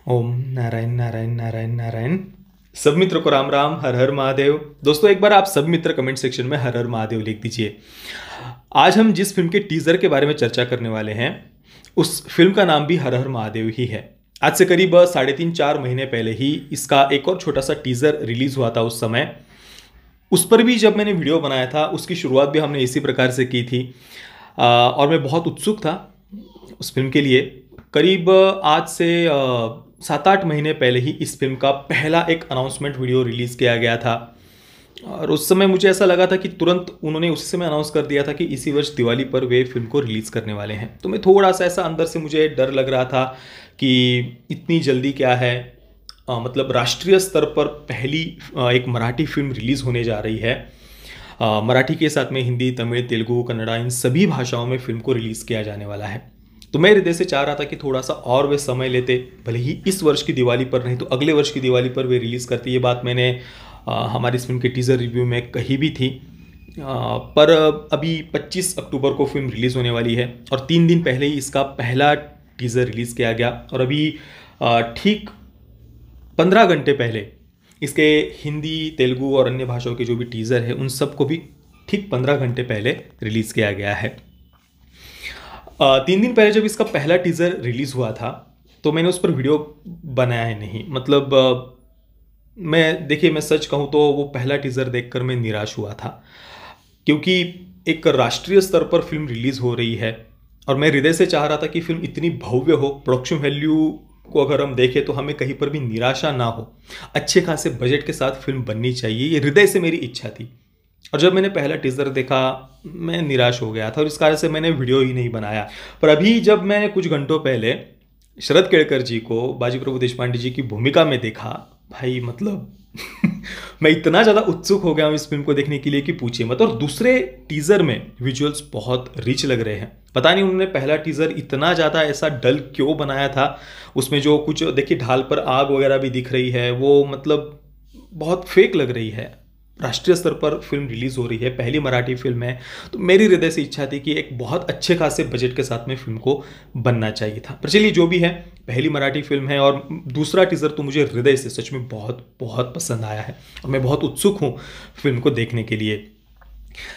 ओम नारायण नारायण नारायण नारायण। सब मित्र को राम राम, हर हर महादेव। दोस्तों, एक बार आप सब मित्र कमेंट सेक्शन में हर हर महादेव लिख दीजिए। आज हम जिस फिल्म के टीजर के बारे में चर्चा करने वाले हैं, उस फिल्म का नाम भी हर हर महादेव ही है। आज से करीब 3.5-4 महीने पहले ही इसका एक और छोटा सा टीजर रिलीज हुआ था। उस समय उस पर भी जब मैंने वीडियो बनाया था, उसकी शुरुआत भी हमने इसी प्रकार से की थी। और मैं बहुत उत्सुक था उस फिल्म के लिए। करीब आज से 7-8 महीने पहले ही इस फिल्म का पहला एक अनाउंसमेंट वीडियो रिलीज़ किया गया था। और उस समय मुझे ऐसा लगा था कि तुरंत उन्होंने उसी समय अनाउंस कर दिया था कि इसी वर्ष दिवाली पर वे फिल्म को रिलीज़ करने वाले हैं। तो मैं थोड़ा सा ऐसा अंदर से मुझे डर लग रहा था कि इतनी जल्दी क्या है। मतलब राष्ट्रीय स्तर पर पहली एक मराठी फिल्म रिलीज़ होने जा रही है। मराठी के साथ में हिंदी, तमिल, तेलुगु, कन्नड़ा, इन सभी भाषाओं में फिल्म को रिलीज़ किया जाने वाला है। तो मैं हृदय से चाह रहा था कि थोड़ा सा और वे समय लेते, भले ही इस वर्ष की दिवाली पर नहीं तो अगले वर्ष की दिवाली पर वे रिलीज़ करते। ये बात मैंने हमारी इस फिल्म के टीज़र रिव्यू में कही भी थी। पर अभी 25 अक्टूबर को फिल्म रिलीज़ होने वाली है और 3 दिन पहले ही इसका पहला टीज़र रिलीज़ किया गया। और अभी ठीक 15 घंटे पहले इसके हिंदी, तेलुगु और अन्य भाषाओं के जो भी टीज़र है, उन सब को भी ठीक 15 घंटे पहले रिलीज़ किया गया है। 3 दिन पहले जब इसका पहला टीज़र रिलीज़ हुआ था तो मैंने उस पर वीडियो बनाया ही नहीं। मतलब मैं सच कहूँ तो वो पहला टीज़र देखकर मैं निराश हुआ था, क्योंकि एक राष्ट्रीय स्तर पर फिल्म रिलीज़ हो रही है और मैं हृदय से चाह रहा था कि फिल्म इतनी भव्य हो। प्रोडक्शन वैल्यू को अगर हम देखें तो हमें कहीं पर भी निराशा ना हो, अच्छे खासे बजट के साथ फिल्म बननी चाहिए, ये हृदय से मेरी इच्छा थी। और जब मैंने पहला टीज़र देखा, मैं निराश हो गया था और इस कारण से मैंने वीडियो ही नहीं बनाया। पर अभी जब मैंने कुछ घंटों पहले शरद केळकर जी को बाजी प्रभु देशपांडे जी की भूमिका में देखा, भाई मतलब मैं इतना ज़्यादा उत्सुक हो गया हूँ इस फिल्म को देखने के लिए कि पूछिए मत। और दूसरे टीज़र में विजुअल्स बहुत रिच लग रहे हैं। पता नहीं उन्होंने पहला टीज़र इतना ज़्यादा ऐसा डल क्यों बनाया था। उसमें जो कुछ देखिए, ढाल पर आग वगैरह भी दिख रही है, वो मतलब बहुत फेक लग रही है। राष्ट्रीय स्तर पर फिल्म रिलीज़ हो रही है, पहली मराठी फिल्म है, तो मेरी हृदय से इच्छा थी कि एक बहुत अच्छे खासे बजट के साथ में फिल्म को बनना चाहिए था। पर चलिए, जो भी है, पहली मराठी फिल्म है और दूसरा टीज़र तो मुझे हृदय से सच में बहुत बहुत पसंद आया है और मैं बहुत उत्सुक हूँ फिल्म को देखने के लिए।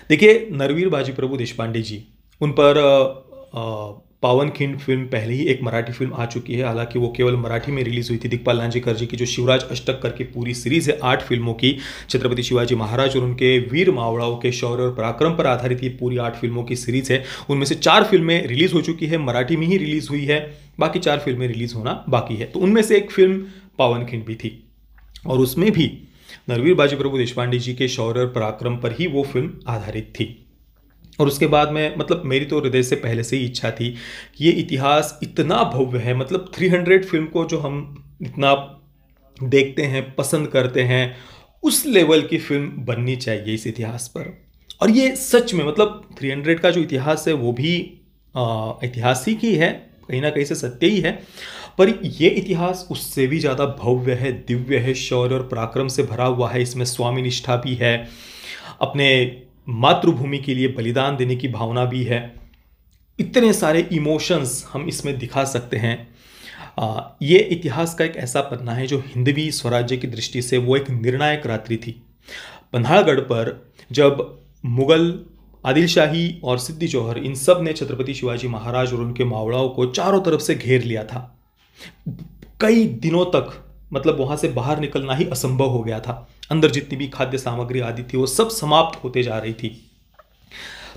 देखिए, नरवीर बाजी प्रभु देशपांडे जी, उन पर पावनखिंड फिल्म पहले ही एक मराठी फिल्म आ चुकी है। हालांकि वो केवल मराठी में रिलीज हुई थी। दिग्पाल लांजेकर जी की जो शिवराज अष्टक करके पूरी सीरीज है 8 फिल्मों की, छत्रपति शिवाजी महाराज और उनके वीर मावड़ाओं के शौर्य और पराक्रम पर आधारित ये पूरी 8 फिल्मों की सीरीज है। उनमें से 4 फिल्में रिलीज हो चुकी है, मराठी में ही रिलीज हुई है, बाकी 4 फिल्में रिलीज होना बाकी है। तो उनमें से एक फिल्म पावनखिंड भी थी और उसमें भी नरवीर बाजी प्रभु देशपांडे जी के शौर्य और पराक्रम पर ही वो फिल्म आधारित थी। और उसके बाद में मतलब मेरी तो हृदय से पहले से ही इच्छा थी कि ये इतिहास इतना भव्य है, मतलब 300 फिल्म को जो हम इतना देखते हैं, पसंद करते हैं, उस लेवल की फिल्म बननी चाहिए इस इतिहास पर। और ये सच में मतलब 300 का जो इतिहास है वो भी ऐतिहासिक ही है, कहीं ना कहीं से सत्य ही है, पर ये इतिहास उससे भी ज़्यादा भव्य है, दिव्य है, शौर्य और पराक्रम से भरा हुआ है। इसमें स्वामी निष्ठा भी है, अपने मातृभूमि के लिए बलिदान देने की भावना भी है। इतने सारे इमोशंस हम इसमें दिखा सकते हैं। ये इतिहास का एक ऐसा पन्ना है जो हिंदवी स्वराज्य की दृष्टि से वो एक निर्णायक रात्रि थी। पन्हाड़गढ़ पर जब मुगल, आदिल शाही और सिद्दी जौहर, इन सब ने छत्रपति शिवाजी महाराज और उनके मावड़ाओं को चारों तरफ से घेर लिया था। कई दिनों तक मतलब वहां से बाहर निकलना ही असंभव हो गया था। अंदर जितनी भी खाद्य सामग्री आदि थी वो सब समाप्त होते जा रही थी।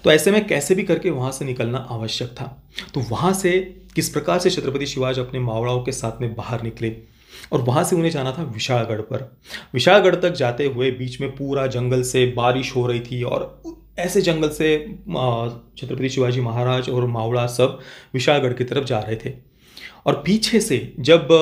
तो ऐसे में कैसे भी करके वहां से निकलना आवश्यक था। तो वहां से किस प्रकार से छत्रपति शिवाजी अपने मावड़ाओं के साथ में बाहर निकले और वहां से उन्हें जाना था विशालगढ़ पर। विशालगढ़ तक जाते हुए बीच में पूरा जंगल से बारिश हो रही थी और ऐसे जंगल से छत्रपति शिवाजी महाराज और मावड़ा सब विशालगढ़ की तरफ जा रहे थे। और पीछे से जब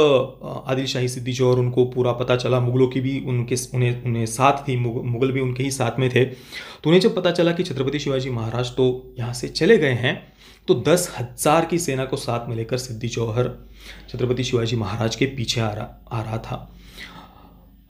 आदिल शाही, सिद्दी जौहर, उनको पूरा पता चला, मुगलों की भी उन्हें साथ थी, मुगल भी उनके ही साथ में थे, तो उन्हें जब पता चला कि छत्रपति शिवाजी महाराज तो यहाँ से चले गए हैं, तो 10,000 की सेना को साथ में लेकर सिद्दी जौहर छत्रपति शिवाजी महाराज के पीछे आ रहा था।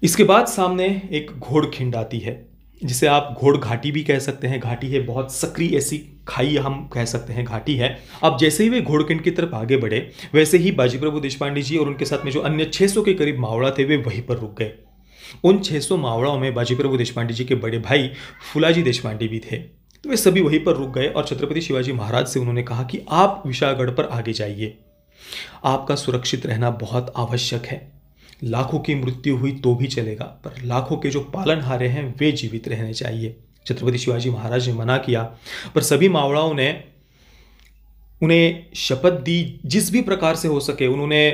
इसके बाद सामने एक घोड़खिंड आती है, जिसे आप घोड़ घाटी भी कह सकते हैं। घाटी है बहुत सकरी ऐसी खाई हम कह सकते हैं, घाटी है। अब जैसे ही वे घोड़खिंड की तरफ आगे बढ़े वैसे ही बाजी प्रभु देशपांडे जी और उनके साथ में जो अन्य 600 के करीब मावड़ा थे वे वहीं पर रुक गए। उन 600 मावड़ाओं में बाजी प्रभु देशपांडे जी के बड़े भाई फुलाजी देशपांडे भी थे। तो वे सभी वहीं पर रुक गए और छत्रपति शिवाजी महाराज से उन्होंने कहा कि आप विशालगढ़ पर आगे जाइए, आपका सुरक्षित रहना बहुत आवश्यक है। लाखों की मृत्यु हुई तो भी चलेगा, पर लाखों के जो पालनहारे हैं वे जीवित रहने चाहिए। छत्रपति शिवाजी महाराज ने मना किया, पर सभी मावड़ाओं ने उन्हें शपथ दी, जिस भी प्रकार से हो सके उन्होंने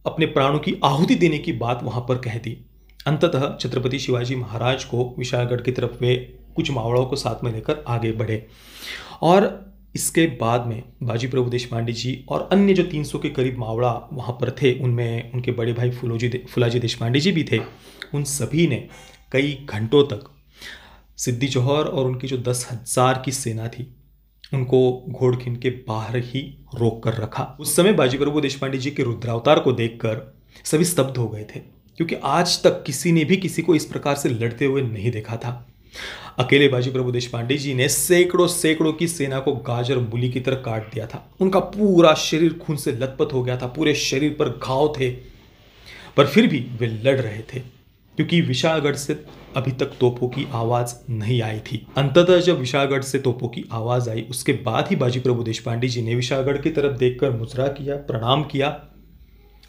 अपने प्राणों की आहुति देने की बात वहां पर कह दी। अंततः छत्रपति शिवाजी महाराज को विशालगढ़ की तरफ वे कुछ मावड़ाओं को साथ में लेकर आगे बढ़े और इसके बाद में बाजी प्रभु देशपांडे जी और अन्य जो 300 के करीब मावड़ा वहाँ पर थे, उनमें उनके बड़े भाई फुलाजी देशपांडे जी भी थे। उन सभी ने कई घंटों तक सिद्दी जोहर और उनकी जो 10,000 की सेना थी उनको घोड़खिंड के बाहर ही रोक कर रखा। उस समय बाजी प्रभु देशपांडे जी के रुद्रावतार को देखकर सभी स्तब्ध हो गए थे, क्योंकि आज तक किसी ने भी किसी को इस प्रकार से लड़ते हुए नहीं देखा था। अकेले बाजी प्रभु देशपांडे जी ने सैकड़ों की सेना को गाजर मूली की तरह काट दिया था। उनका पूरा शरीर खून से लथपथ हो गया था, पूरे शरीर पर घाव थे, पर फिर भी वे लड़ रहे थे, क्योंकि विशालगढ़ से अभी तक तोपों की आवाज नहीं आई थी। अंततः जब विशालगढ़ से तोपों की आवाज आई उसके बाद ही बाजी प्रभु देशपांडे जी ने विशालगढ़ की तरफ देखकर मुजरा किया, प्रणाम किया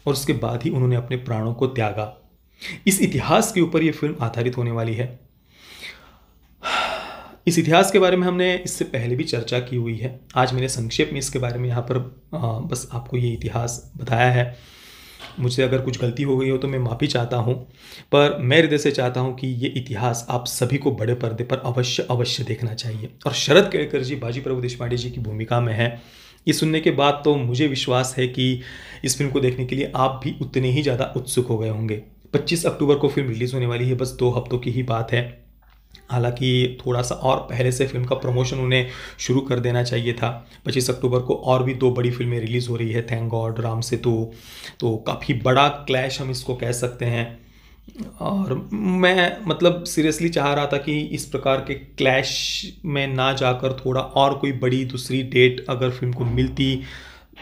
और उसके बाद ही उन्होंने अपने प्राणों को त्यागा। इस इतिहास के ऊपर यह फिल्म आधारित होने वाली है। इस इतिहास के बारे में हमने इससे पहले भी चर्चा की हुई है। आज मैंने संक्षेप में इसके बारे में यहाँ पर बस आपको ये इतिहास बताया है। मुझसे अगर कुछ गलती हो गई हो तो मैं माफ़ी चाहता हूँ, पर मैं हृदय से चाहता हूँ कि ये इतिहास आप सभी को बड़े पर्दे पर अवश्य देखना चाहिए। और शरद केळकर जी बाजी प्रभु देशपांडे जी की भूमिका में है। ये सुनने के बाद तो मुझे विश्वास है कि इस फिल्म को देखने के लिए आप भी उतने ही ज़्यादा उत्सुक हो गए होंगे। 25 अक्टूबर को फिल्म रिलीज़ होने वाली है, बस 2 हफ्तों की ही बात है। हालांकि थोड़ा सा और पहले से फिल्म का प्रमोशन उन्हें शुरू कर देना चाहिए था। 25 अक्टूबर को और भी 2 बड़ी फिल्में रिलीज़ हो रही है, थैंक गॉड, राम सेतु, तो काफ़ी बड़ा क्लैश हम इसको कह सकते हैं। और मैं मतलब सीरियसली चाह रहा था कि इस प्रकार के क्लैश में ना जाकर थोड़ा और कोई बड़ी दूसरी डेट अगर फिल्म को मिलती,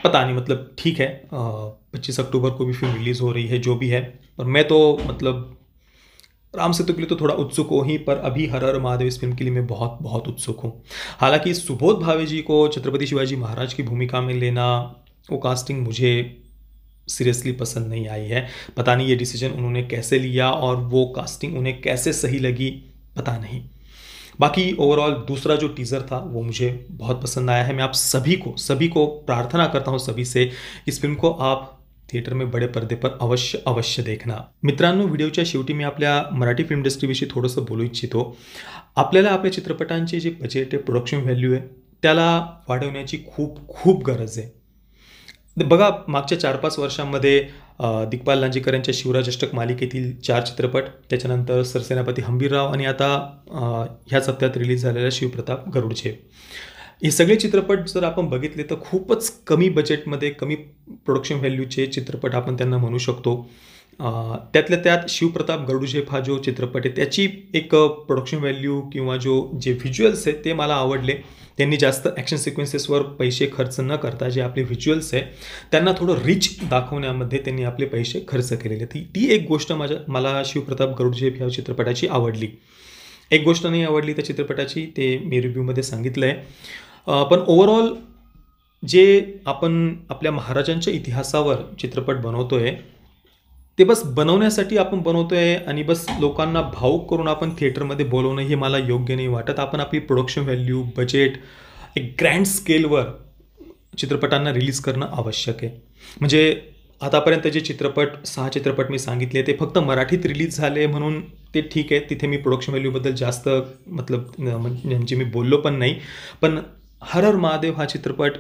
पता नहीं, मतलब ठीक है 25 अक्टूबर को भी फिल्म रिलीज़ हो रही है जो भी है, पर मैं तो मतलब राम सेतु के लिए तो थोड़ा उत्सुक हो ही, पर अभी हर हर महादेव इस फिल्म के लिए मैं बहुत उत्सुक हूँ। हालांकि सुबोध भावे जी को छत्रपति शिवाजी महाराज की भूमिका में लेना, वो कास्टिंग मुझे सीरियसली पसंद नहीं आई है। पता नहीं ये डिसीजन उन्होंने कैसे लिया और वो कास्टिंग उन्हें कैसे सही लगी, पता नहीं। बाकी ओवरऑल दूसरा जो टीज़र था वो मुझे बहुत पसंद आया है। मैं आप सभी को प्रार्थना करता हूँ, सभी से इस फिल्म को आप थिएटर में बड़े पर्दे पर अवश्य देखना। मित्रांनो, व्हिडिओच्या शेवटी मी आपल्या मराठी फिल्म इंडस्ट्रीविषयी थोडंसं बोलू इच्छितो। आपल्याला आपल्या चित्रपटांचे जे बजेट आहे, प्रोडक्शन व्हॅल्यू आहे, त्याला वाढवण्याची खूप गरज आहे। बघा, मागच्या 4-5 वर्षांमध्ये दिग्पाल लांजेकर यांच्या शिवराज अष्टक मालिकेतील 4 चित्रपट, त्याच्यानंतर सरसेनापती हंबीरराव आणि आता ह्या सप्त्यात रिलीज झालेला शिवप्रताप गरुडचे, हे सगळे चित्रपट जर आपण बघितले तर खूपच कमी बजेटमध्ये, कमी प्रोडक्शन व्हॅल्यूचे चित्रपट आपण त्यांना म्हणू शकतो। त्यातल्या त्यात शिवप्रताप गरुडझेप हा जो चित्रपट आहे त्याची एक प्रोडक्शन व्हॅल्यू किंवा जे व्हिज्युअल्स आहेत ते मला आवडले। त्यांनी जास्त ॲक्शन सिक्वेन्सेसवर पैसे खर्च न करता जे आपले व्हिज्युअल्स आहे त्यांना थोडं रिच दाखवण्यामध्ये त्यांनी आपले पैसे खर्च केलेले। ती एक गोष्ट मला शिवप्रताप गरुडझेप ह्या चित्रपटाची आवडली। एक गोष्ट नाही आवडली त्या चित्रपटाची, ते मी रिव्ह्यूमध्ये सांगितलं आहे। पण ओव्हरऑल जे आपण आपल्या महाराजांच्या इतिहासावर चित्रपट बनवतोय ते बस बनवण्यासाठी आपण बनवतोय आणि बस लोकांना भावुक करून आपण थिएटरमध्ये बोलवणं हे मला योग्य नाही वाटत। आपण आपली प्रोडक्शन व्हॅल्यू, बजेट एक ग्रँड स्केलवर चित्रपटांना रिलीज करणं आवश्यक आहे। म्हणजे आतापर्यंत जे 6 चित्रपट मी सांगितले ते फक्त मराठीत रिलीज झाले म्हणून ते ठीक आहे, तिथे मी प्रोडक्शन व्हॅल्यूबद्दल जास्त म्हणजे मी बोललो पण नाही। पण हर हर महादेव हा चित्रपट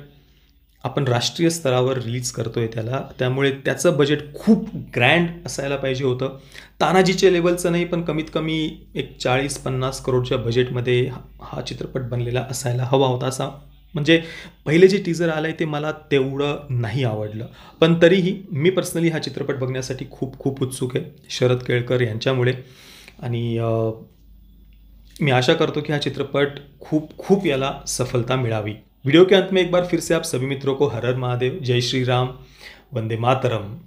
आपण राष्ट्रीय स्तरावर रिलीज करतोय त्यामुळे त्याचं बजेट खूप ग्रँड असायला पाहिजे होतं। तानाजीच्या लेवलचं नाही, पण कमीत कमी एक 40-50 करोडच्या बजेटमध्ये हा चित्रपट बनलेला असायला हवा होता। असा म्हणजे पहिले जे टीजर आलंय ते मला तेवढं नाही आवडलं, पण तरीही मी पर्सनली हा चित्रपट बघण्यासाठी खूप उत्सुक आहे शरद केळकर यांच्यामुळे। आणि मी आशा करतो की हा चित्रपट खूप खूप याला सफलता मिळावी। वीडियो के अंत में एक बार फिर से आप सभी मित्रों को हर हर महादेव, जय श्री राम, वंदे मातरम।